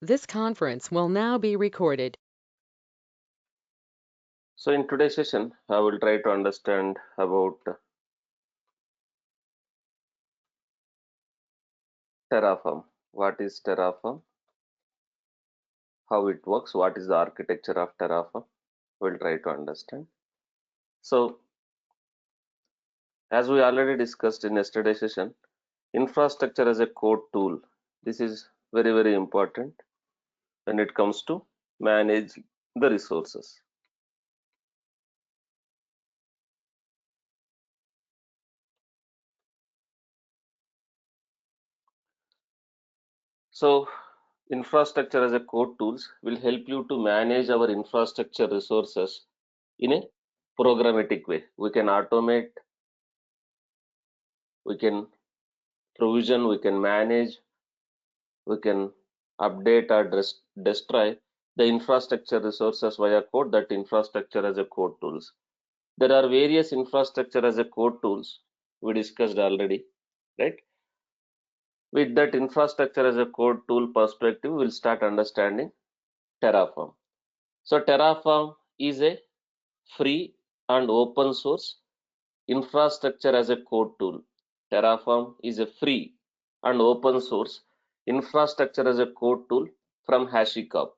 This conference will now be recorded. So in today's session, I will try to understand about Terraform. What is Terraform? How it works? What is the architecture of Terraform? We'll try to understand. So as we already discussed in yesterday's session, infrastructure as a code tool. This is very, very important when it comes to manage the resources. So infrastructure as a code tools will help you to manage our infrastructure resources in a programmatic way. We can automate, we can provision, we can manage, we can update or destroy the infrastructure resources via code. That infrastructure as a code tools. There are various infrastructure as a code tools we discussed already, right? With that infrastructure as a code tool perspective, we'll start understanding Terraform. So Terraform is a free and open source infrastructure as a code tool. Terraform is a free and open source infrastructure as a code tool from HashiCorp.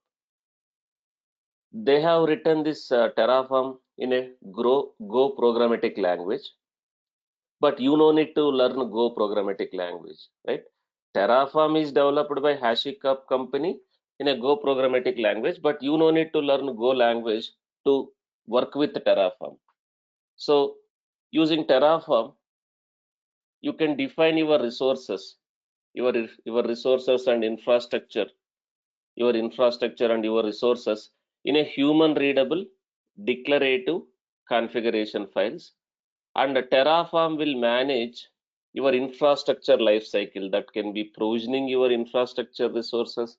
They have written this Terraform in a Go programmatic language, but you no need to learn Go programmatic language, right? Terraform is developed by HashiCorp company in a Go programmatic language, but you no need to learn Go language to work with Terraform. So using Terraform, you can define your resources, your resources and infrastructure, and your resources in a human readable declarative configuration files, and Terraform will manage your infrastructure lifecycle. That can be provisioning your infrastructure resources,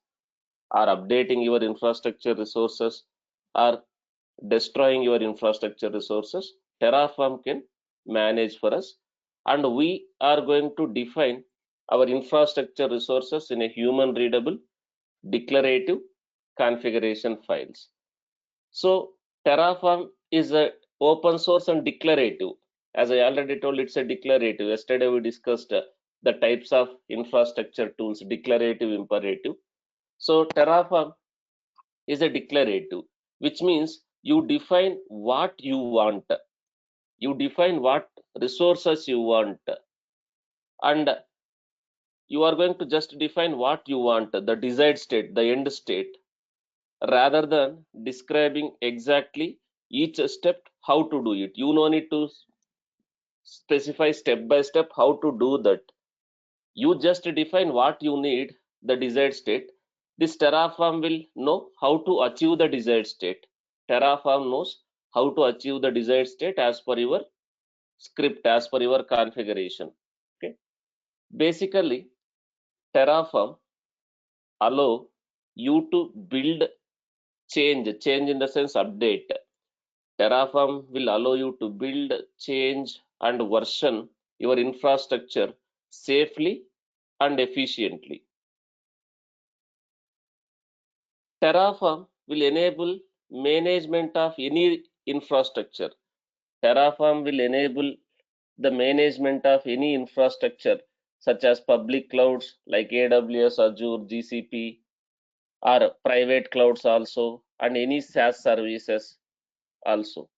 or updating your infrastructure resources, or destroying your infrastructure resources. Terraform can manage for us, and we are going to define our infrastructure resources in a human readable declarative configuration files. So Terraform is a open source and declarative. As I already told, it's a declarative. Yesterday we discussed the types of infrastructure tools, declarative, imperative. So Terraform is a declarative, which means you define what you want, you define what resources you want, and you are going to just define what you want, the desired state, the end state, rather than describing exactly each step how to do it. You no need to specify step by step how to do that. You just define what you need, the desired state. This Terraform will know how to achieve the desired state. Terraform knows how to achieve the desired state as per your script, as per your configuration. Okay. Basically, Terraform allow you to build change in the sense update. Terraform will allow you to build, change, and version your infrastructure safely and efficiently. Terraform will enable management of any infrastructure. Terraform will enable the management of any infrastructure such as public clouds like AWS, Azure, GCP, or private clouds also, and any SaaS services also,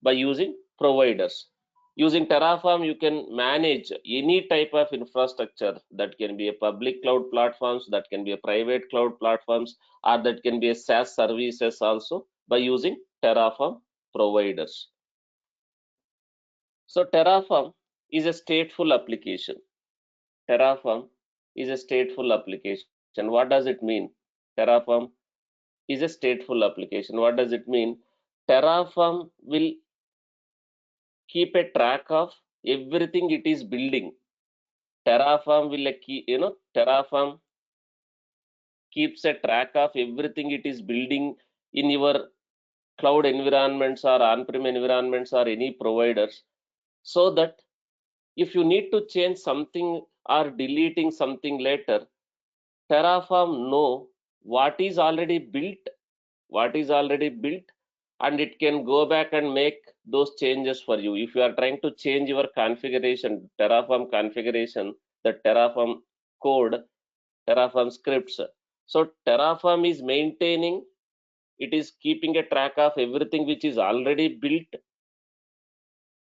by using providers. Using Terraform, you can manage any type of infrastructure. That can be a public cloud platforms, that can be a private cloud platforms, or that can be a SaaS services also, by using Terraform providers. So Terraform is a stateful application. Terraform is a stateful application. What does it mean? Terraform is a stateful application. What does it mean? Terraform will keep a track of everything it is building. Terraform will Terraform keeps a track of everything it is building in your cloud environments or on-prem environments or any providers, so that if you need to change something or deleting something later, Terraform know what is already built, and it can go back and make those changes for you. If you are trying to change your configuration, Terraform configuration, the Terraform code, Terraform scripts. So Terraform is maintaining, it is keeping a track of everything which is already built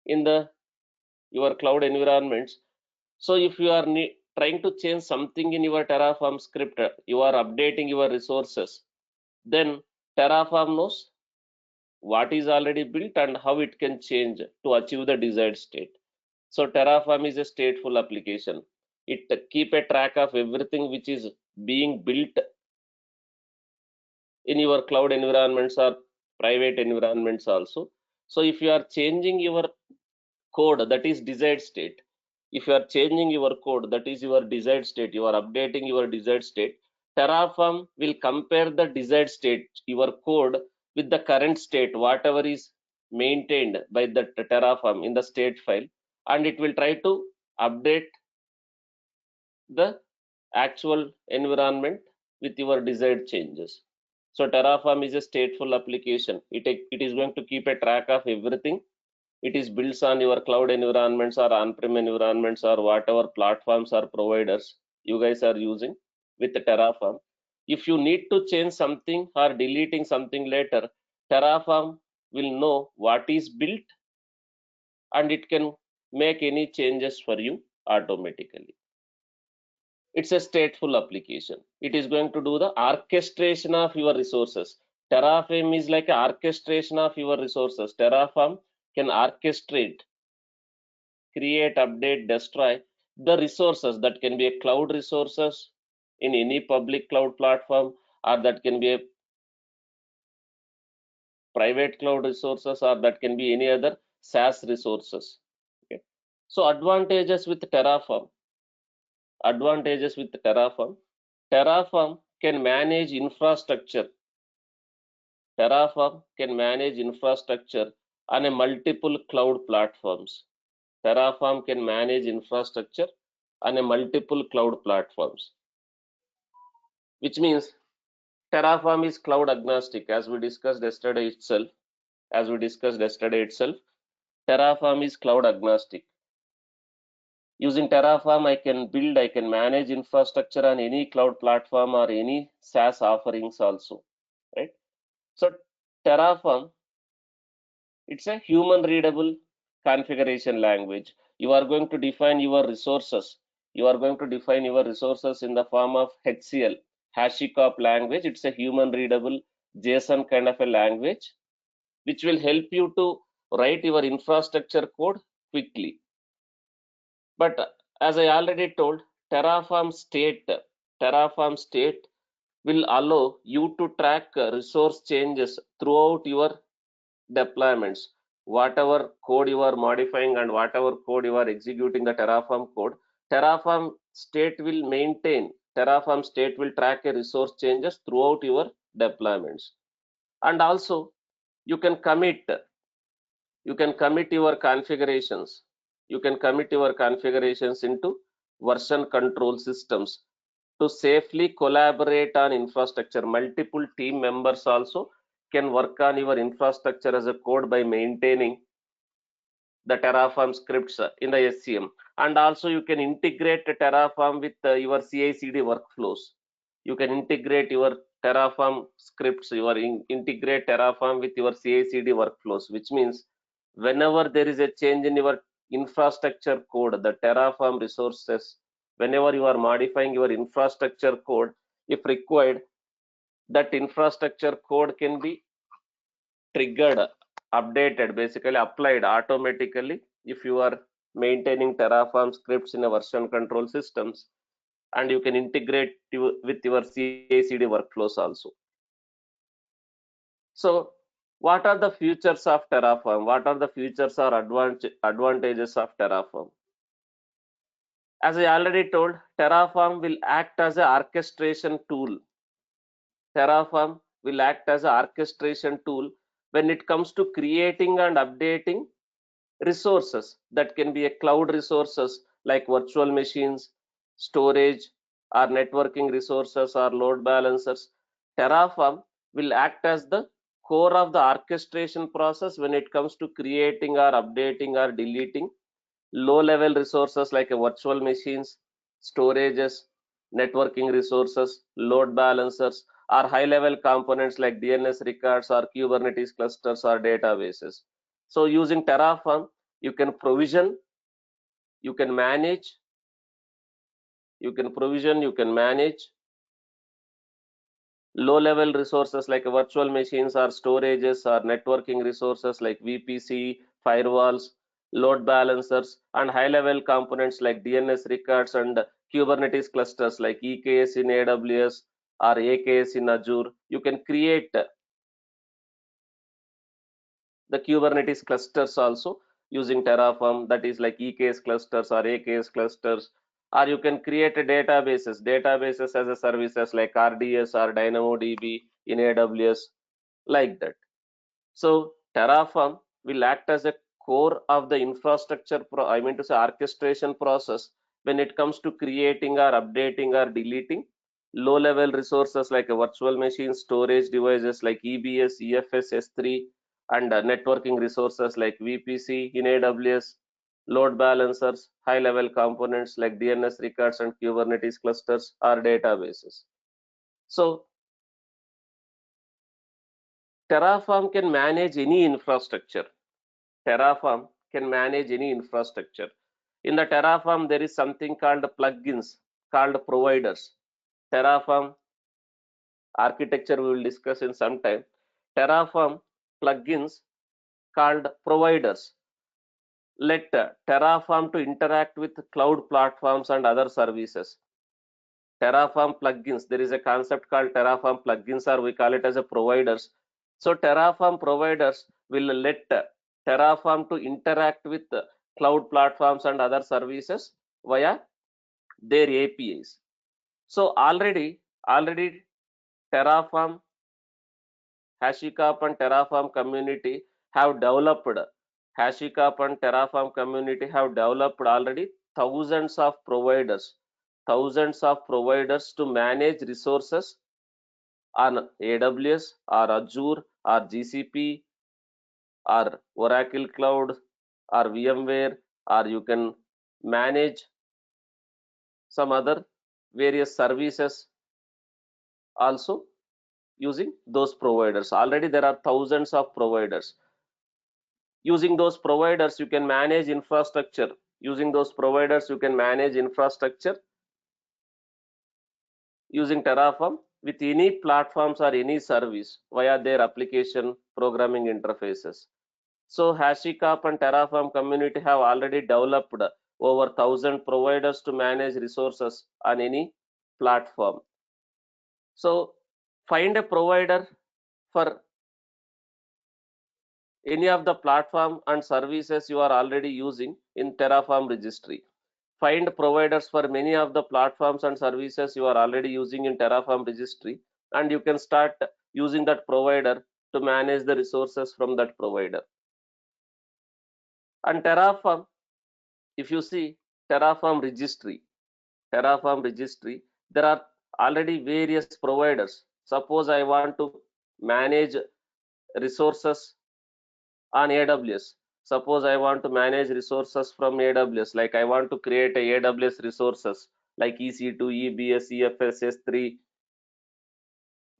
in the your cloud environments. So if you are trying to change something in your Terraform script, you are updating your resources, then Terraform knows what is already built and how it can change to achieve the desired state. So Terraform is a stateful application. It keep a track of everything which is being built in your cloud environments or private environments also. So if you are changing your code, that is desired state. If you are changing your code, that is your desired state, you are updating your desired state, Terraform will compare the desired state, your code, with the current state, whatever is maintained by the Terraform in the state file, and it will try to update the actual environment with your desired changes. So Terraform is a stateful application. It is going to keep a track of everything. It is built on your cloud environments or on-prem environments or whatever platforms or providers you guys are using with Terraform. If you need to change something or deleting something later, Terraform will know what is built and it can make any changes for you automatically. It's a stateful application. It is going to do the orchestration of your resources. Terraform is like an orchestration of your resources. Terraform can orchestrate, create, update, destroy the resources. That can be a cloud resources in any public cloud platform, or that can be a private cloud resources, or that can be any other SaaS resources. Okay. So advantages with Terraform. Terraform can manage infrastructure. Terraform can manage infrastructure on a multiple cloud platforms. Terraform can manage infrastructure on a multiple cloud platforms, which means Terraform is cloud agnostic, as we discussed yesterday itself. Terraform is cloud agnostic. Using Terraform, I can manage infrastructure on any cloud platform or any SaaS offerings also, right? So Terraform, it's a human readable configuration language. You are going to define your resources. You are going to define your resources in the form of HCL, HashiCorp language. It's a human readable JSON kind of a language, which will help you to write your infrastructure code quickly. But as I already told, Terraform state will allow you to track resource changes throughout your deployments. Whatever code you are modifying and whatever code you are executing the Terraform code, Terraform state will track a resource changes throughout your deployments. And also you can commit your configurations. You can commit your configurations into version control systems to safely collaborate on infrastructure. Multiple team members also can work on your infrastructure as a code by maintaining the Terraform scripts in the SCM. And also you can integrate Terraform with your CI/CD workflows. You can integrate your Terraform scripts, integrate Terraform with your CI/CD workflows, which means whenever there is a change in your infrastructure code, the Terraform resources, whenever you are modifying your infrastructure code, if required, that infrastructure code can be triggered, updated, basically applied automatically if you are maintaining Terraform scripts in a version control systems, and you can integrate with your CI/CD workflows also. So what are the features of Terraform? What are the features or advantages of Terraform? As I already told, Terraform will act as an orchestration tool. Terraform will act as an orchestration tool when it comes to creating and updating resources. That can be a cloud resources like virtual machines, storage, or networking resources or load balancers. Terraform will act as the core of the orchestration process when it comes to creating or updating or deleting low-level resources like virtual machines, storages, networking resources, load balancers, or high-level components like DNS records or Kubernetes clusters or databases. So using Terraform, you can provision, you can manage, you can manage low-level resources like virtual machines or storages or networking resources like VPC, firewalls, load balancers, and high-level components like DNS records and Kubernetes clusters like EKS in AWS or AKS in Azure. You can create the Kubernetes clusters also using Terraform, that is like EKS clusters or AKS clusters, or you can create a databases as a services like RDS or DynamoDB in AWS, like that. So Terraform will act as a core of the infrastructure, I mean to say orchestration process when it comes to creating or updating or deleting low level resources like a virtual machine, storage devices like EBS, EFS, S3, and networking resources like VPC in AWS, load balancers, high level components like DNS records and Kubernetes clusters or databases. So Terraform can manage any infrastructure. Terraform can manage any infrastructure. In the Terraform, there is something called plugins, called providers. Terraform architecture we will discuss in some time. Terraform plugins called providers let Terraform to interact with cloud platforms and other services. Terraform plugins, there is a concept called Terraform plugins, or we call it as a providers. So Terraform providers will let Terraform to interact with cloud platforms and other services via their APIs. So already Terraform, HashiCorp and Terraform community have developed HashiCorp and Terraform community have developed already thousands of providers to manage resources on AWS or Azure or GCP or Oracle Cloud or VMware, or you can manage some other various services also using those providers. Already there are thousands of providers. Using those providers, you can manage infrastructure. Using those providers, you can manage infrastructure using Terraform with any platforms or any service via their application programming interfaces. So HashiCorp and Terraform community have already developed over 1,000 providers to manage resources on any platform. So find a provider for any of the platform and services you are already using in Terraform registry. Find providers for many of the platforms and services you are already using in Terraform registry, and you can start using that provider to manage the resources from that provider. And Terraform, if you see Terraform registry, there are already various providers. Suppose I want to manage resources on AWS. Suppose I want to manage resources from AWS, like I want to create a AWS resources like EC2, EBS, EFS, S3,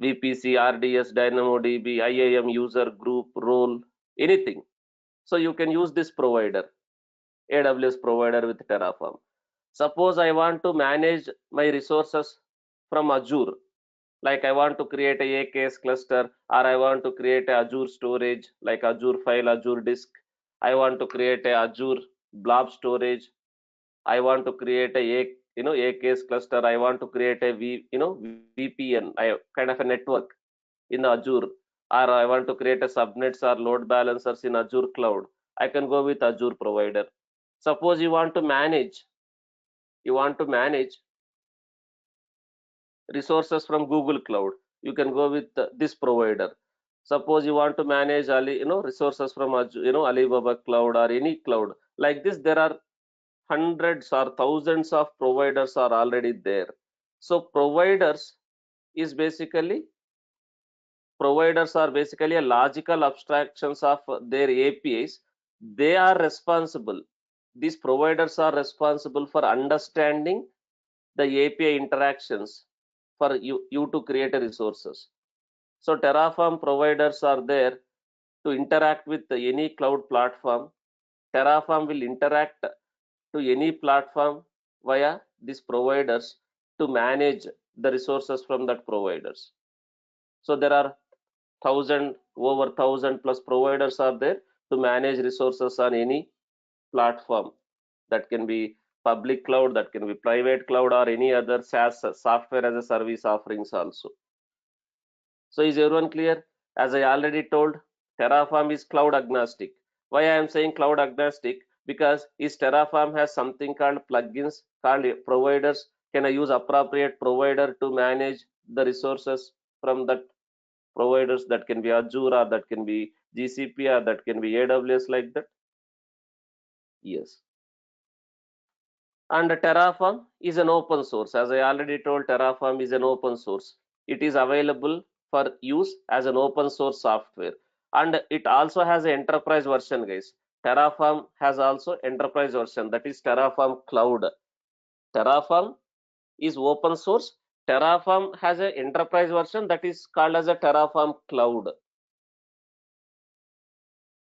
VPC, RDS, DynamoDB, IAM, user group, role, anything. So you can use this provider, AWS provider with Terraform. Suppose I want to manage my resources from Azure, like I want to create a AKS cluster, or I want to create a Azure storage like Azure file, Azure disk. I want to create a Azure blob storage. I want to create a AKS cluster. I want to create a VPN, kind of a network in Azure, or I want to create a subnets or load balancers in Azure cloud. I can go with Azure provider. Suppose you want to manage resources from Google Cloud. You can go with this provider. Suppose you want to manage resources from Alibaba Cloud or any cloud. Like this, there are hundreds or thousands of providers are already there. So providers is basically providers are basically a logical abstractions of their APIs. They are responsible. These providers are responsible for understanding the API interactions for you to create a resources. So Terraform providers are there to interact with any cloud platform. Terraform will interact to any platform via these providers to manage the resources from that providers. So there are over 1,000 plus providers are there to manage resources on any platform. That can be public cloud, that can be private cloud, or any other SaaS, software as a service offerings also. So is everyone clear? As I already told, Terraform is cloud agnostic. Why I am saying cloud agnostic? Because is Terraform has something called plugins, called providers. Can I use appropriate provider to manage the resources from that providers? That can be Azure, or that can be GCP, or that can be AWS, like that? Yes. And Terraform is an open source. As I already told, Terraform is an open source. It is available for use as an open source software, and it also has an enterprise version, guys. Terraform has also enterprise version, that is Terraform Cloud. Terraform is open source. Terraform has an enterprise version that is called as a Terraform Cloud.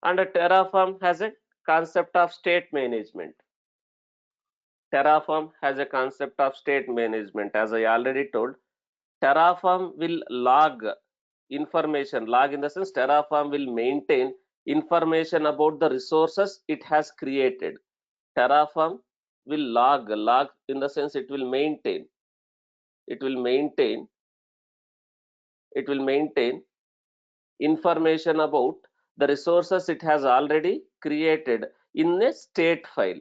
And a Terraform has a concept of state management. Terraform has a concept of state management. As I already told, Terraform will log information. Log in the sense, Terraform will maintain information about the resources it has created. Terraform will log in the sense it will maintain. It will maintain information about the resources it has already created in a state file.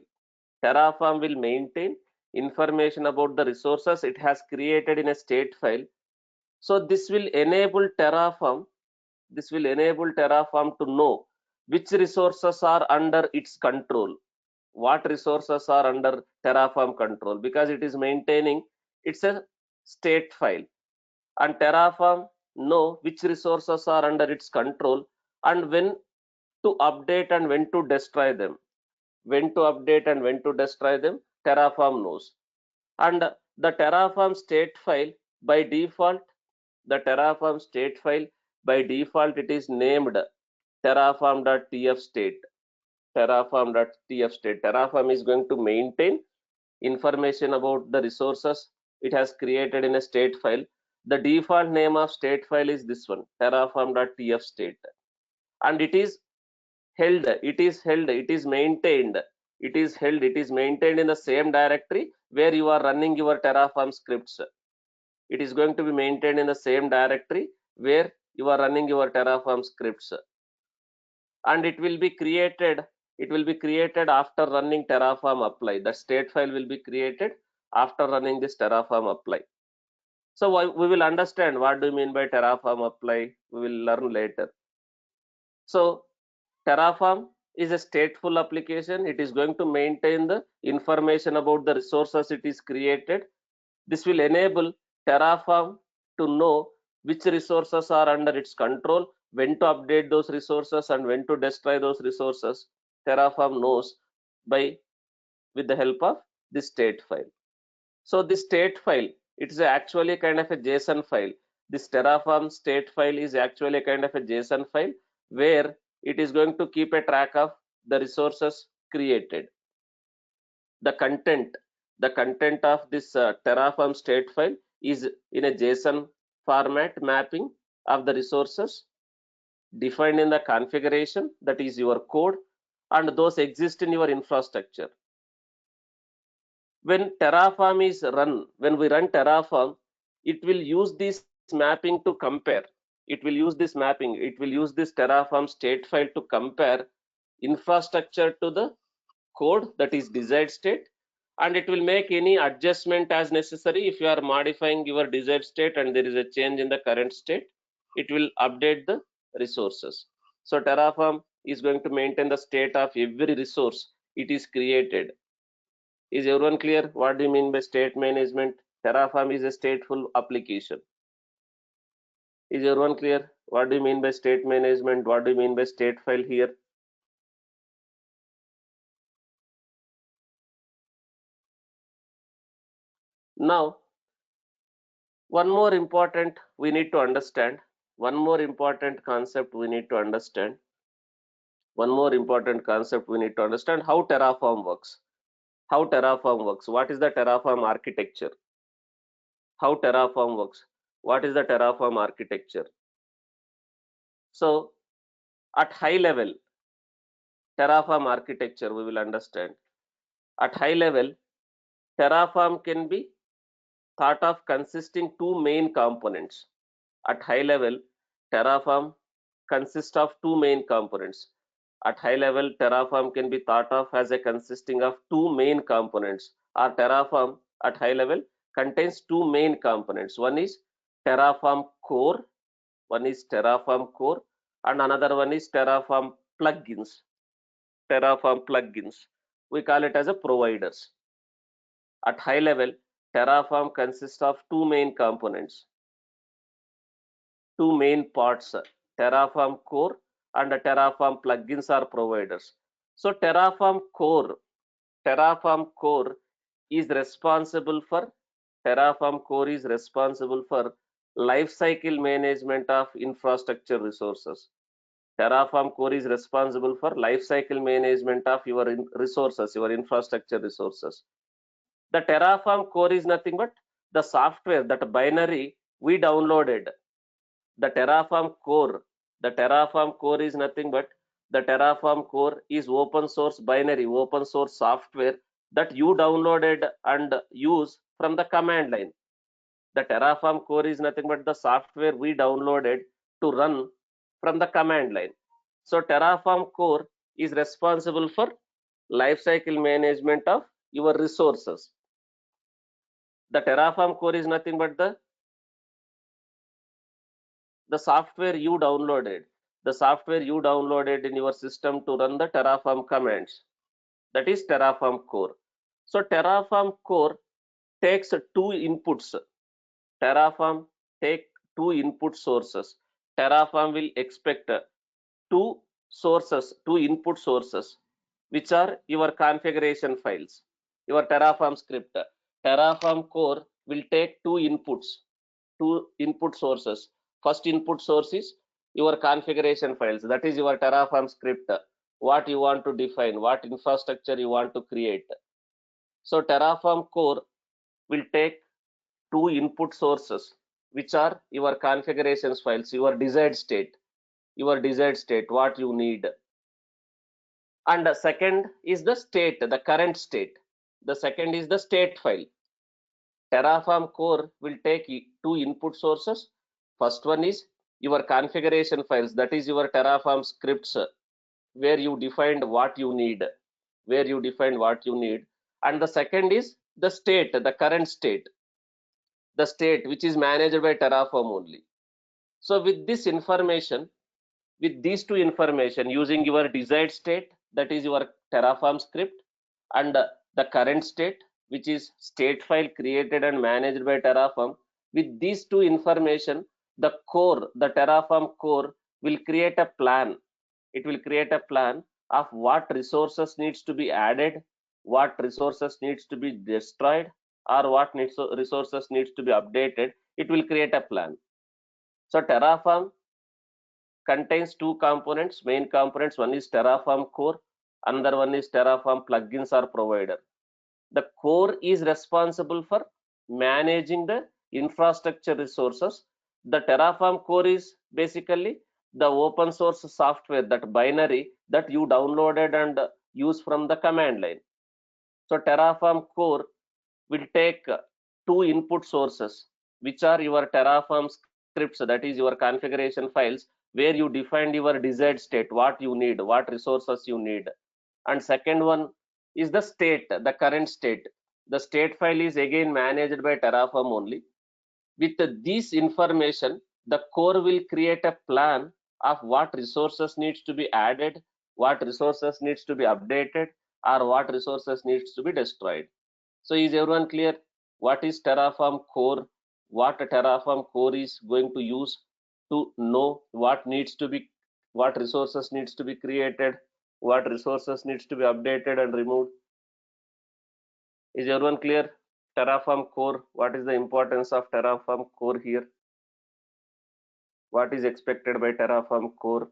Terraform will maintain information about the resources it has created in a state file. So this will enable Terraform to know which resources are under its control, what resources are under Terraform control, because it is maintaining, it's a state file, and Terraform know which resources are under its control and when to update and when to destroy them. Terraform knows. And the Terraform state file by default, it is named terraform.tfstate. Terraform is going to maintain information about the resources it has created in a state file. The default name of state file is this one, terraform.tfstate, and it is maintained in the same directory where you are running your Terraform scripts. It is going to be maintained in the same directory where you are running your Terraform scripts, and it will be created after running Terraform apply. The state file will be created after running this Terraform apply. So we will understand what do you mean by Terraform apply. We will learn later. So Terraform is a stateful application. It is going to maintain the information about the resources it is created. This will enable Terraform to know which resources are under its control, when to update those resources and when to destroy those resources. Terraform knows with the help of this state file. So this state file, it is actually kind of a JSON file. This Terraform state file is actually a kind of a JSON file where it is going to keep a track of the resources created. The content of this Terraform state file is in a JSON format mapping of the resources defined in the configuration, that is your code, and those exist in your infrastructure. When we run Terraform, it will use this mapping to compare. It will use this Terraform state file to compare infrastructure to the code, that is desired state, and it will make any adjustment as necessary. If you are modifying your desired state and there is a change in the current state, it will update the resources. So Terraform is going to maintain the state of every resource it is created. Is everyone clear? What do you mean by state management? Terraform is a stateful application. Is everyone clear? What do you mean by state management? What do you mean by state file here? Now, one more important we need to understand. One more important concept we need to understand. One more important concept we need to understand how Terraform works. How Terraform works. What is the Terraform architecture? How Terraform works. What is the Terraform architecture? So, at high level, Terraform architecture we will understand. At high level, Terraform can be thought of consisting two main components. At high level, Terraform consists of two main components. At high level, Terraform can be thought of as a consisting of two main components. Or Terraform at high level contains two main components. One is Terraform core, one is Terraform core, and another one is Terraform plugins. Terraform plugins. We call it as a providers. At high level, Terraform consists of two main components, two main parts, Terraform core and Terraform plugins are providers. So Terraform core is responsible for lifecycle management of infrastructure resources. Terraform core is responsible for lifecycle management of your resources, your infrastructure resources. The Terraform core is nothing but the software, that binary we downloaded. The Terraform core is nothing but the Terraform core is open source binary, open source software that you downloaded and use from the command line. The Terraform core is nothing but the software we downloaded to run from the command line. So Terraform core is responsible for lifecycle management of your resources. The Terraform core is nothing but the software you downloaded, in your system to run the Terraform commands. That is Terraform core. So Terraform core takes two inputs. Terraform take two input sources. Terraform will expect two input sources, which are your configuration files, your Terraform script. Terraform core will take two input sources. First input source is your configuration files, that is your Terraform script, what you want to define, what infrastructure you want to create. So Terraform core will take two input sources, which are your configurations files, your desired state, what you need. And the second is the state, the current state. The second is the state file. Terraform core will take two input sources. First one is your configuration files, that is your Terraform scripts, where you defined what you need, and the second is the state, the current state, the state which is managed by Terraform only. So with this information, with these two information, using your desired state, that is your Terraform script, and the current state, which is state file created and managed by Terraform, with these two information, the Terraform core will create a plan. It will create a plan of what resources needs to be added, what resources needs to be destroyed, or what resources needs to be updated. It will create a plan. So Terraform contains two components, main components. One is Terraform core, another one is Terraform plugins or provider. The core is responsible for managing the infrastructure resources. The Terraform core is basically the open source software, that binary that you downloaded and use from the command line. So Terraform core will take two input sources, which are your Terraform scripts, that is your configuration files, where you defined your desired state, what you need, what resources you need. And second one is the state, the current state. The state file is again managed by Terraform only. With this information, the core will create a plan of what resources needs to be added, what resources needs to be updated, or what resources needs to be destroyed. So is everyone clear what is Terraform core, what a Terraform core is going to use? to know what resources needs to be created, what resources needs to be updated and removed. Is everyone clear? Terraform core, what is the importance of Terraform core here? What is expected by Terraform core?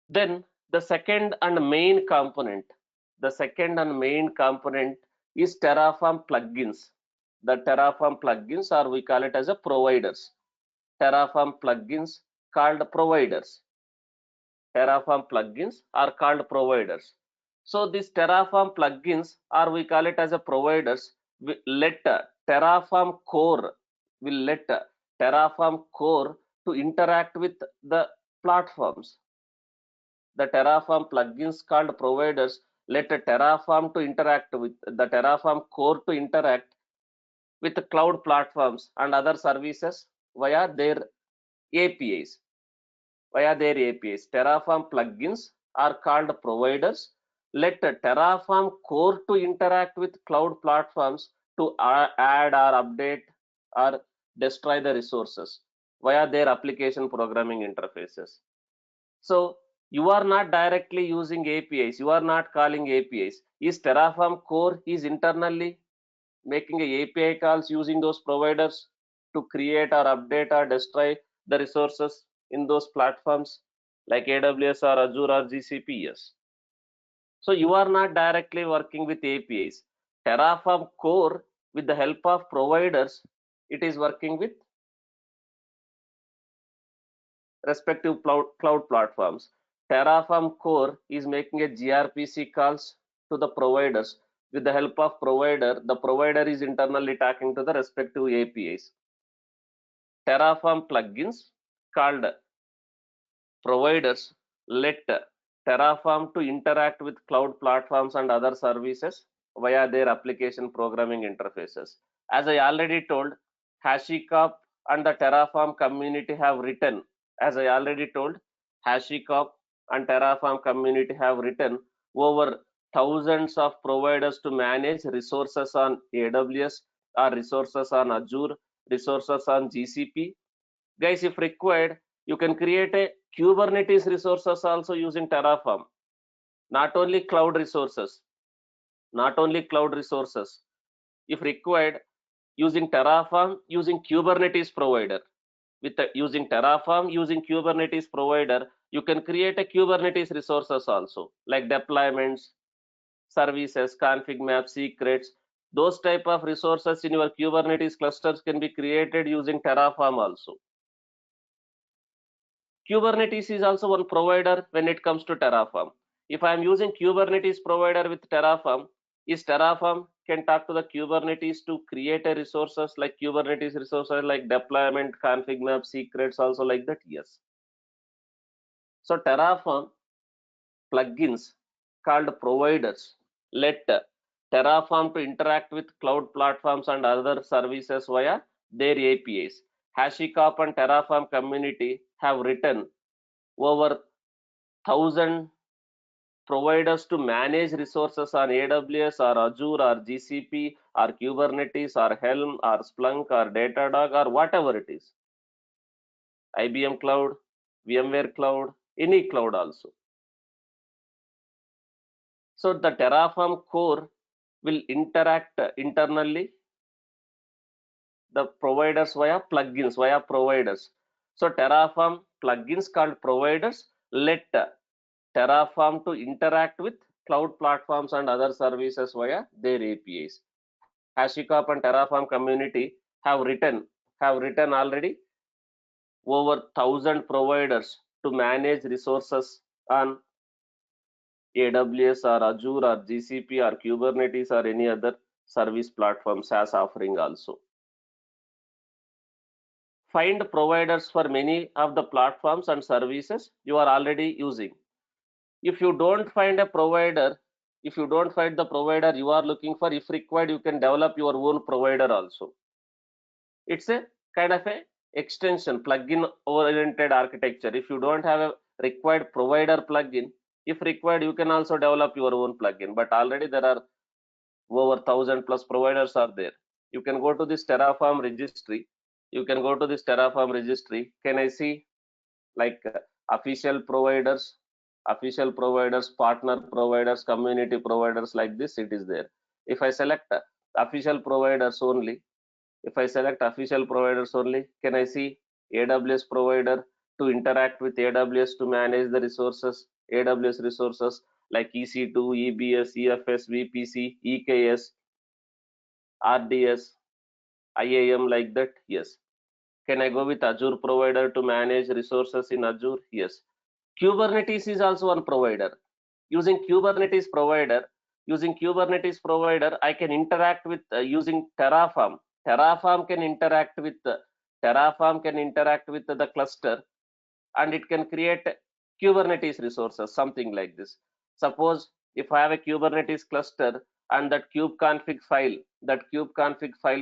Then the second and main component, is Terraform plugins. The Terraform plugins, or we call it as a providers. Terraform plugins called providers. Terraform plugins are called providers. So these Terraform plugins, or we call it as a providers, will let Terraform core to interact with the platforms. The Terraform plugins called providers let a Terraform to interact with the Terraform core to interact with the cloud platforms and other services via their APIs. Terraform plugins are called providers. Let a Terraform core to interact with cloud platforms to add or update or destroy the resources via their application programming interfaces. So you are not directly using APIs. You are not calling APIs. Is Terraform core is internally making a API calls using those providers to create or update or destroy the resources in those platforms like AWS or Azure or GCP? Yes. So you are not directly working with APIs. Terraform core, with the help of providers, it is working with respective cloud platforms. Terraform core is making a gRPC calls to the providers. With the help of provider, the provider is internally talking to the respective APIs. Terraform plugins called providers let Terraform to interact with cloud platforms and other services via their application programming interfaces. As I already told, HashiCorp and the Terraform community have written, as I already told, HashiCorp and Terraform community have written over thousands of providers to manage resources on AWS or resources on Azure, resources on GCP. Guys, if required, you can create a Kubernetes resources also using Terraform. Not only cloud resources. If required, using Terraform, using Kubernetes provider. Using Terraform, using Kubernetes provider, you can create a Kubernetes resources also, like deployments, services, config maps, secrets. Those type of resources in your Kubernetes clusters can be created using Terraform also. Kubernetes is also one provider when it comes to Terraform. If I am using Kubernetes provider with Terraform, is Terraform can talk to the Kubernetes to create a resources like Kubernetes resources like deployment, config map, secrets also like that? Yes. So Terraform plugins called providers let Terraform to interact with cloud platforms and other services via their APIs. HashiCorp and Terraform community have written over 1,000 providers to manage resources on AWS or Azure or GCP or Kubernetes or Helm or Splunk or Datadog or whatever it is. IBM Cloud, VMware Cloud, any cloud also. So the Terraform core will interact internally the providers via plugins, via providers. So Terraform plugins called providers let Terraform to interact with cloud platforms and other services via their APIs. HashiCorp and Terraform community have written already over 1,000 providers to manage resources on AWS or Azure or GCP or Kubernetes or any other service platform SaaS offering also. Find providers for many of the platforms and services you are already using. If you don't find a provider, If you don't find the provider you are looking for, if required, you can develop your own provider also. It's a kind of a extension, plugin oriented architecture. If you don't have a required provider plugin, if required, you can also develop your own plugin. But already there are over 1,000+ providers are there. You can go to this Terraform registry. You can go to this Terraform registry. Can I see like official providers, partner providers, community providers, like this? It is there. If I select official providers only, can I see AWS provider to interact with AWS to manage the resources, AWS resources like EC2, EBS, EFS, VPC, EKS, RDS, IAM, like that? Yes. Can I go with Azure provider to manage resources in Azure? Yes. Kubernetes is also one provider. Using Kubernetes provider, I can interact with using Terraform. Terraform can interact with the cluster, and it can create Kubernetes resources, something like this. Suppose if I have a Kubernetes cluster and that kubeconfig file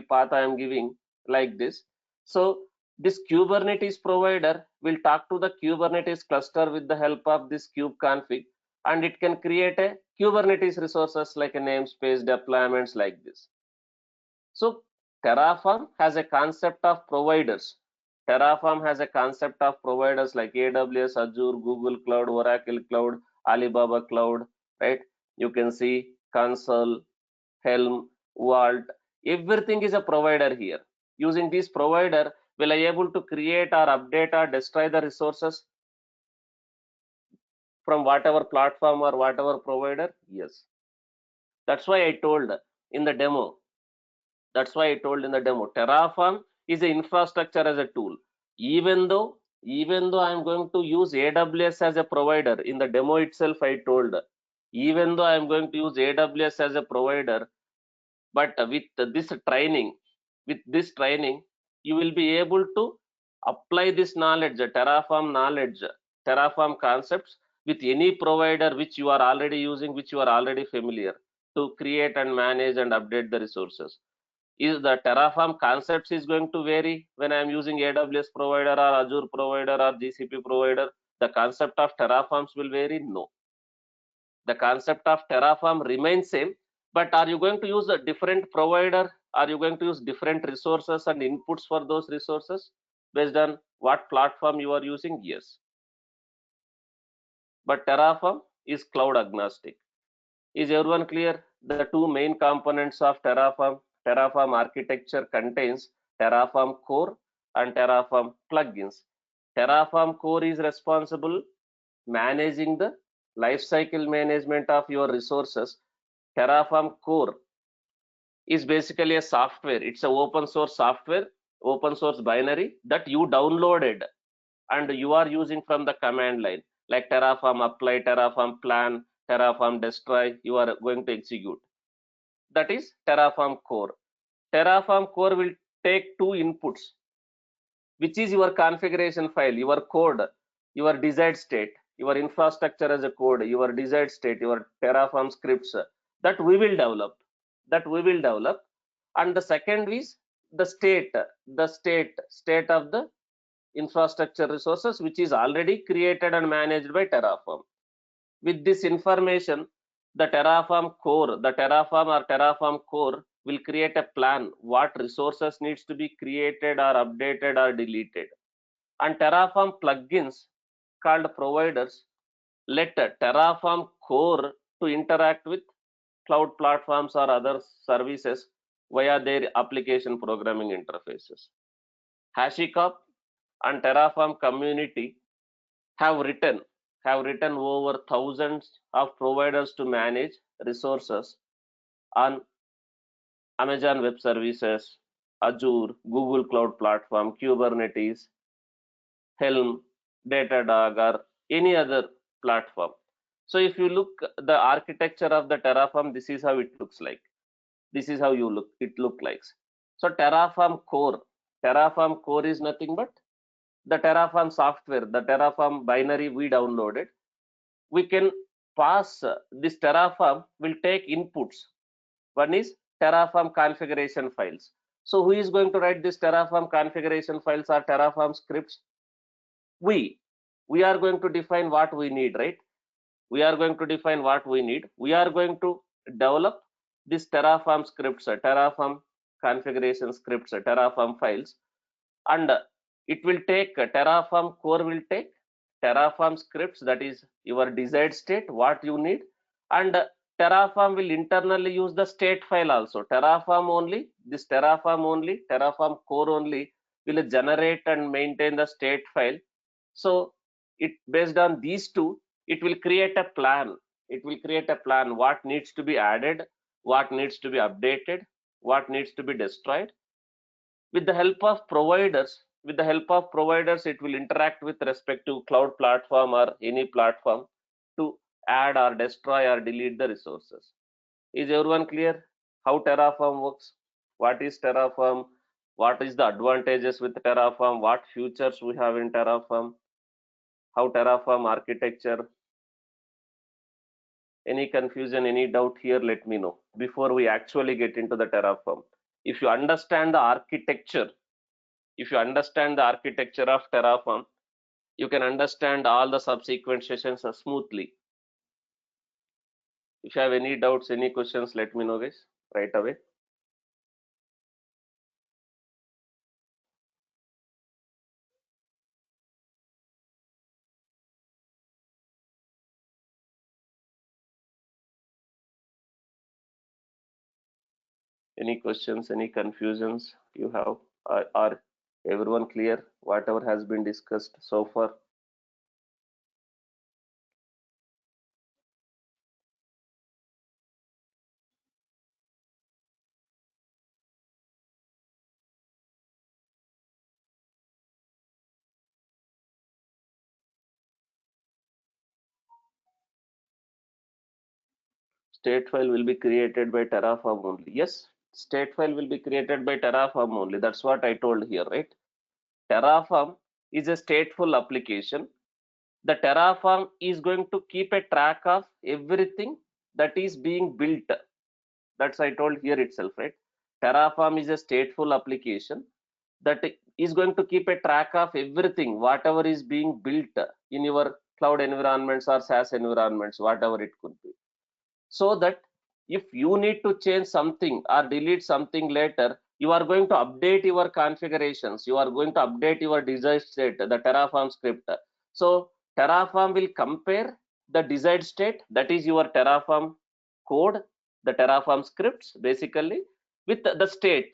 path I am giving like this. So this Kubernetes provider will talk to the Kubernetes cluster with the help of this kubeconfig, and it can create a Kubernetes resources like a namespace, deployments, like this. So Terraform has a concept of providers. Terraform has a concept of providers like AWS, Azure, Google Cloud, Oracle Cloud, Alibaba Cloud, right? You can see Console, Helm, Vault. Everything is a provider here. Using this provider, will I able to create or update or destroy the resources from whatever platform or whatever provider? Yes. That's why I told in the demo. Terraform is an infrastructure as a tool. Even though I'm going to use AWS as a provider, in the demo itself I told, even though I'm going to use AWS as a provider, but with this training, you will be able to apply this knowledge, Terraform concepts with any provider which you are already using, which you are already familiar, to create and manage and update the resources. Is the Terraform concepts is going to vary when I am using AWS provider or Azure provider or GCP provider? The concept of Terraforms will vary? No. The concept of Terraform remains same, but are you going to use a different provider? Are you going to use different resources and inputs for those resources based on what platform you are using? Yes. But Terraform is cloud agnostic. Is everyone clear? The two main components of Terraform architecture contains Terraform core and Terraform plugins. Terraform core is responsible managing the lifecycle management of your resources. Terraform core is basically a software. It's an open source software, open source binary that you downloaded and you are using from the command line, like Terraform apply, Terraform plan, Terraform destroy, you are going to execute. That is Terraform core. Terraform core will take two inputs, which is your configuration file, your code, your desired state, your infrastructure as a code, your desired state, your Terraform scripts that we will develop. And the second is the state of the infrastructure resources, which is already created and managed by Terraform. With this information, the Terraform core will create a plan what resources needs to be created or updated or deleted. And Terraform plugins called providers let Terraform core to interact with cloud platforms or other services via their application programming interfaces. HashiCorp and Terraform community have written over thousands of providers to manage resources on Amazon Web Services, Azure, Google Cloud Platform, Kubernetes, Helm, Datadog, or any other platform. So if you look the architecture of the Terraform, this is how it looks like. This is how it look like. So Terraform core is nothing but the Terraform software, the Terraform binary we downloaded. We can pass this Terraform will take inputs. One is Terraform configuration files. So who is going to write this Terraform configuration files or Terraform scripts? We are going to define what we need, right? We are going to define what we need. We are going to develop this Terraform scripts, Terraform configuration scripts, Terraform files, and it will take Terraform core will take Terraform scripts, that is your desired state, what you need, and Terraform will internally use the state file also. Terraform only, this Terraform only, Terraform core only will generate and maintain the state file. So it based on these two, it will create a plan. It will create a plan what needs to be added, what needs to be updated, what needs to be destroyed. With the help of providers, it will interact with respective cloud platform or any platform to add or destroy or delete the resources. Is everyone clear how Terraform works? What is Terraform? What is the advantages with Terraform? What features we have in Terraform? How Terraform architecture? Any confusion, any doubt here, let me know before we actually get into the Terraform. If you understand the architecture, of Terraform, you can understand all the subsequent sessions smoothly. If you have any doubts, any questions, let me know, guys, right away. Any questions, any confusions you have? Are everyone clear whatever has been discussed so far? State file will be created by Terraform only. Yes, state file will be created by Terraform only. That's what I told here, right? Terraform is a stateful application. The Terraform is going to keep a track of everything that is being built. That's I told here itself, right? Terraform is a stateful application that is going to keep a track of everything, whatever is being built in your cloud environments or SaaS environments, whatever it could be. So that if you need to change something or delete something later, you are going to update your configurations, you are going to update your desired state, the Terraform script. So Terraform will compare the desired state, that is your Terraform code, the Terraform scripts basically, with the state.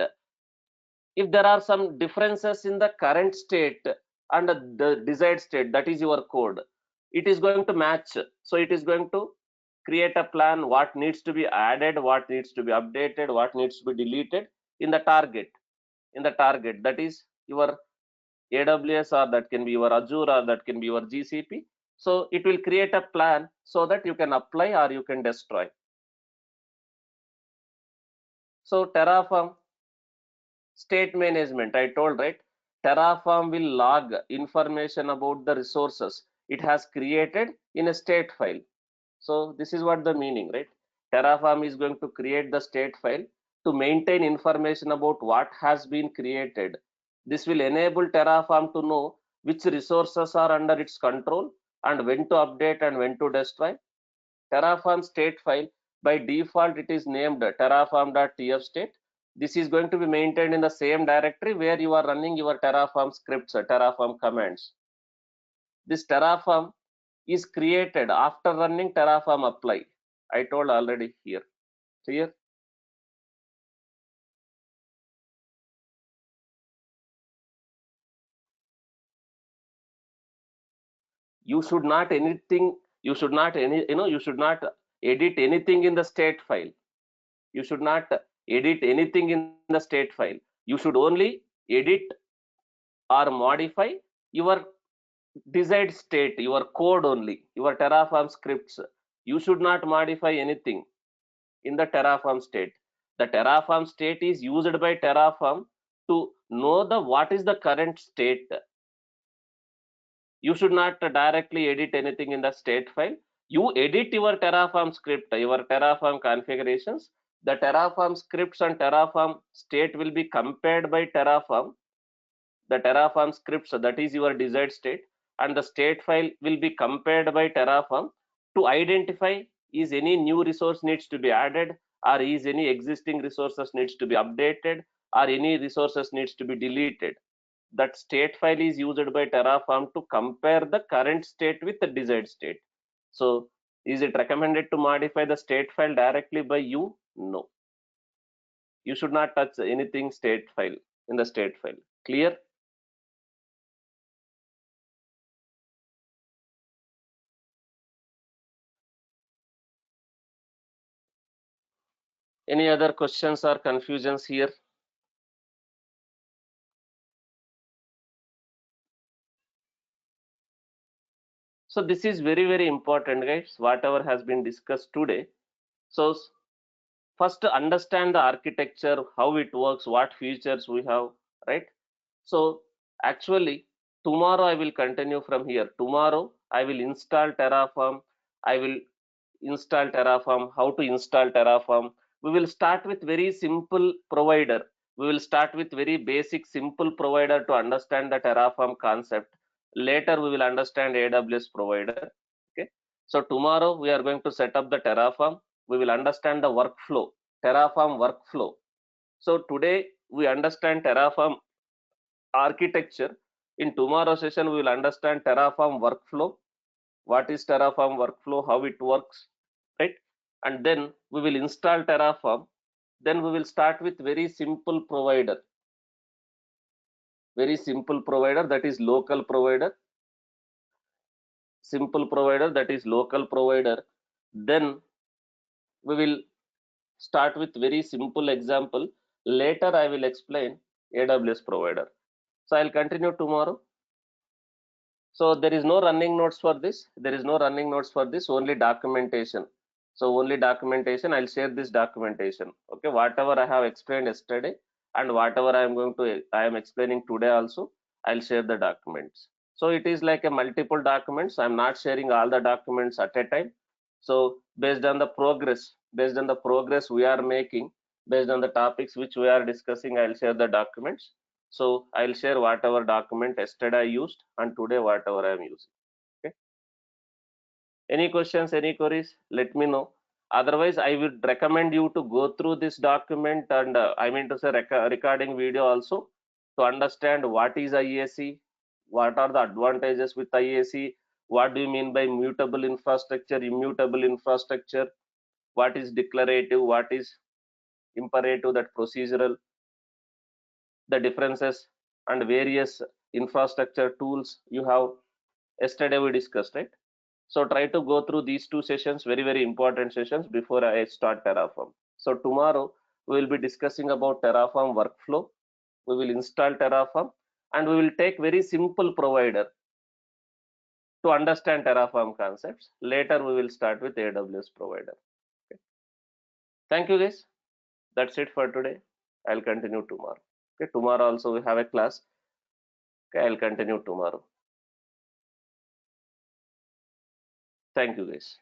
If there are some differences in the current state and the desired state, that is your code, it is going to match. So it is going to create a plan what needs to be added, what needs to be updated, what needs to be deleted in the target, that is your AWS, or that can be your Azure, or that can be your GCP. So it will create a plan so that you can apply or you can destroy. So Terraform state management, I told, right? Terraform will log information about the resources it has created in a state file. So this is what the meaning, right? Terraform is going to create the state file to maintain information about what has been created. This will enable Terraform to know which resources are under its control and when to update and when to destroy. Terraform state file, by default, it is named terraform.tf state. This is going to be maintained in the same directory where you are running your Terraform scripts, Terraform commands. This Terraform is created after running Terraform apply. I told already here. Clear? You should not anything. You should not any. You should not edit anything in the state file. You should not edit anything in the state file. You should only edit or modify your desired state, your code only, your Terraform scripts. You should not modify anything in the Terraform state. The Terraform state is used by Terraform to know the what is the current state. You should not directly edit anything in the state file. You edit your Terraform script, your Terraform configurations. The Terraform scripts and Terraform state will be compared by Terraform. The Terraform scripts, that is your desired state, and the state file will be compared by Terraform to identify is any new resource needs to be added, or is any existing resources needs to be updated, or any resources needs to be deleted. That state file is used by Terraform to compare the current state with the desired state. So is it recommended to modify the state file directly by you? No. You should not touch anything state file in the state file. Clear? Any other questions or confusions here? So this is very, very important, guys, whatever has been discussed today. So first understand the architecture, how it works, what features we have, right? So actually tomorrow I will continue from here. Tomorrow I will install Terraform. I will install Terraform, how to install Terraform. We will start with very simple provider. We will start with very basic simple provider to understand the Terraform concept. Later we will understand AWS provider. Okay. So tomorrow we are going to set up the Terraform. We will understand the workflow, Terraform workflow. So today we understand Terraform architecture. In tomorrow session we will understand Terraform workflow, what is Terraform workflow, how it works, right? And then we will install Terraform. Then we will start with very simple provider, that is local provider, simple provider, that is local provider. Then we will start with very simple example. Later I will explain AWS provider. So I'll continue tomorrow. So there is no running notes for this. There is no running notes for this, only documentation. So only documentation, I'll share this documentation. Okay, whatever I have explained yesterday and whatever I am explaining today also, I'll share the documents. So it is like a multiple documents. I'm not sharing all the documents at a time. So based on the progress we are making, based on the topics which we are discussing, I'll share the documents. So I'll share whatever document yesterday I used and today whatever I am using. Okay. Any questions, any queries? Let me know. Otherwise, I would recommend you to go through this document and I mean to say recording video also to understand what is IAC, what are the advantages with IAC, what do you mean by mutable infrastructure, immutable infrastructure, what is declarative, what is imperative, that procedural, the differences and various infrastructure tools you have yesterday we discussed, right? So try to go through these two sessions, very, very important sessions before I start Terraform. So tomorrow we will be discussing about Terraform workflow. We will install Terraform and we will take very simple provider to understand Terraform concepts. Later we will start with AWS provider. Okay. Thank you guys. That's it for today. I'll continue tomorrow. Okay. Tomorrow also we have a class. Okay. I'll continue tomorrow. Thank you guys.